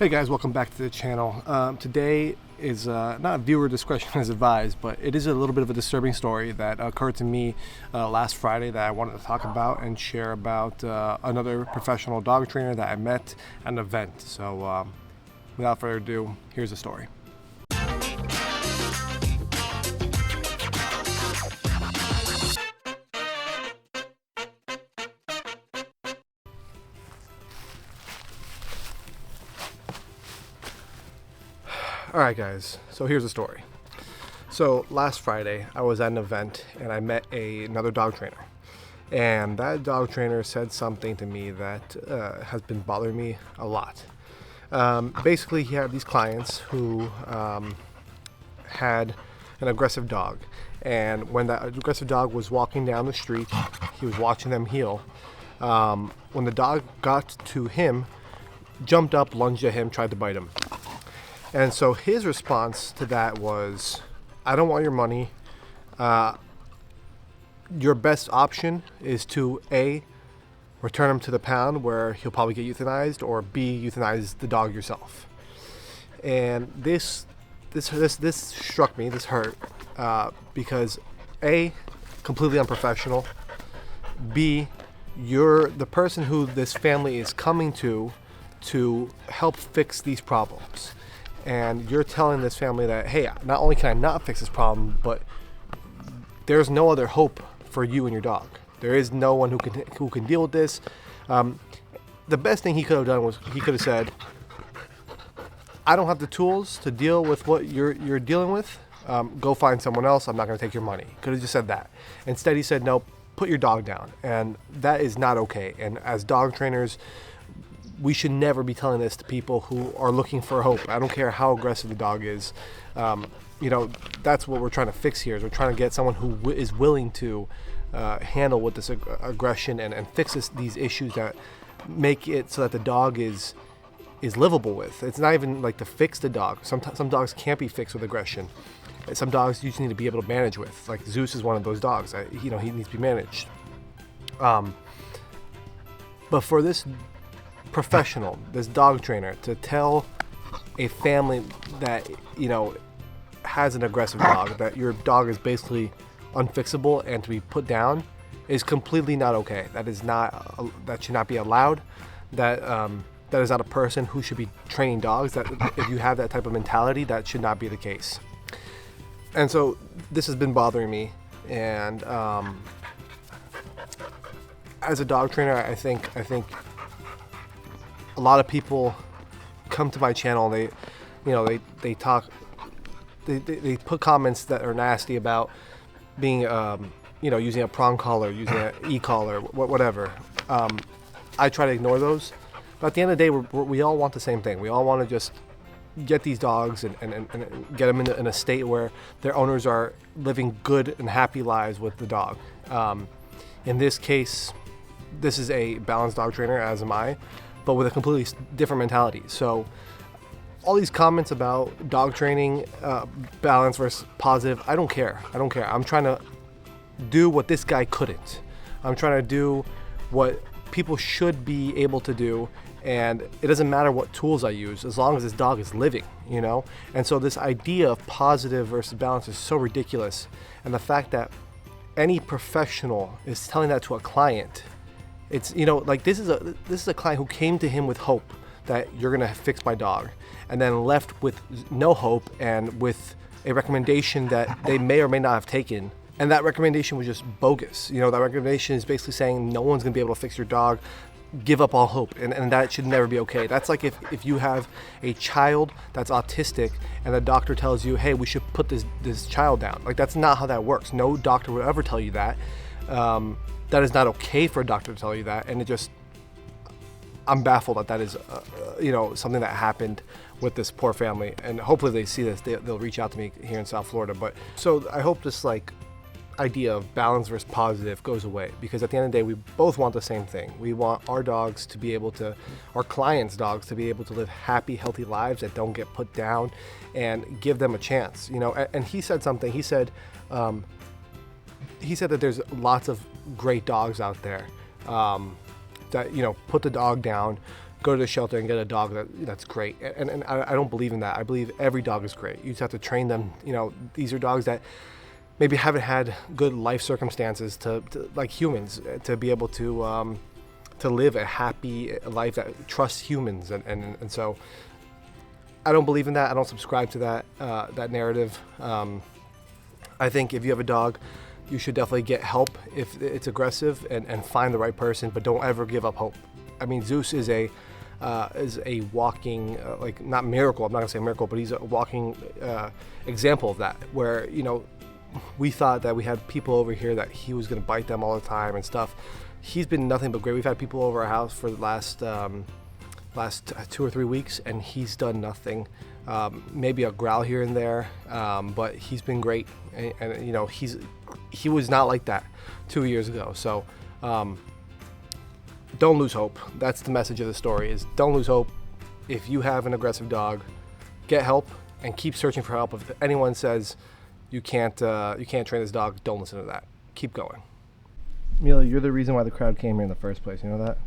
Hey guys, welcome back to the channel. Today is not viewer discretion is advised, but it is a little bit of a disturbing story that occurred to me last Friday that I wanted to talk about and share about another professional dog trainer that I met at an event. So without further ado, here's the story. Alright guys, so here's the story. So last Friday I was at an event and I met another dog trainer. And that dog trainer said something to me that has been bothering me a lot. Basically he had these clients who had an aggressive dog. And when that aggressive dog was walking down the street, he was watching them heel. When the dog got to him, jumped up, lunged at him, tried to bite him. And so his response to that was, I don't want your money. Your best option is to A, return him to the pound where he'll probably get euthanized, or B, euthanize the dog yourself. And this struck me, this hurt, because A, completely unprofessional. B, you're the person who this family is coming to help fix these problems. And you're telling this family that, hey, not only can I not fix this problem, but there's no other hope for you and your dog. There is no one who can deal with this. The best thing he could have done was he could have said, I don't have the tools to deal with what you're dealing with. Go find someone else. I'm not going to take your money. Could have just said that. Instead, he said, no, put your dog down. And that is not okay. And as dog trainers, we should never be telling this to people who are looking for hope. I don't care how aggressive the dog is. That's what we're trying to fix here. Is we're trying to get someone who is willing to handle with this aggression and fix these issues that make it so that the dog is livable with. It's not even like to fix the dog. Some dogs can't be fixed with aggression. Some dogs you just need to be able to manage with. Like Zeus is one of those dogs. He needs to be managed. But for this professional, this dog trainer, to tell a family that has an aggressive dog, that your dog is basically unfixable and to be put down, is completely not okay. That should not be allowed. That is not a person who should be training dogs. That if you have that type of mentality, that should not be the case. And so this has been bothering me. And as a dog trainer, I think a lot of people come to my channel. They put comments that are nasty about being, using a prong collar, using an e-collar, whatever. I try to ignore those. But at the end of the day, we all want the same thing. We all want to just get these dogs and get them in a state where their owners are living good and happy lives with the dog. In this case, this is a balanced dog trainer, as am I, but with a completely different mentality. So all these comments about dog training, balance versus positive, I don't care. I'm trying to do what this guy couldn't. I'm trying to do what people should be able to do, and it doesn't matter what tools I use as long as this dog is living, And so this idea of positive versus balance is so ridiculous. And the fact that any professional is telling that to a client, it's, this is a client who came to him with hope that you're gonna fix my dog, and then left with no hope and with a recommendation that they may or may not have taken. And that recommendation was just bogus. That recommendation is basically saying no one's gonna be able to fix your dog. Give up all hope, and that should never be okay. That's like if you have a child that's autistic and the doctor tells you, hey, we should put this child down. Like, that's not how that works. No doctor would ever tell you that. That is not okay for a doctor to tell you that, and I'm baffled that is something that happened with this poor family. And hopefully they see this, they'll reach out to me here in South Florida. But so I hope this idea of balance versus positive goes away, because at the end of the day, we both want the same thing. We want our dogs to be able to, our clients' dogs to be able to live happy, healthy lives that don't get put down, and give them a chance. And he said something. He said that there's lots of great dogs out there that put the dog down, go to the shelter and get a dog that's great. And I don't believe in that. I believe every dog is great. You just have to train them. These are dogs that maybe haven't had good life circumstances to like humans, to be able to live a happy life that trusts humans. And so I don't believe in that. I don't subscribe to that narrative. I think if you have a dog, you should definitely get help if it's aggressive and find the right person, but don't ever give up hope. I mean, Zeus is a walking, like, not miracle, I'm not gonna say miracle, but he's a walking example of that, where, we thought that we had people over here that he was gonna bite them all the time and stuff. He's been nothing but great. We've had people over our house for the last 2 or 3 weeks, and he's done nothing. Maybe a growl here and there, but he's been great. And he was not like that 2 years ago. So don't lose hope. That's the message of the story: is don't lose hope. If you have an aggressive dog, get help and keep searching for help. If anyone says you can't train this dog, don't listen to that. Keep going. Mila, you're the reason why the crowd came here in the first place. You know that?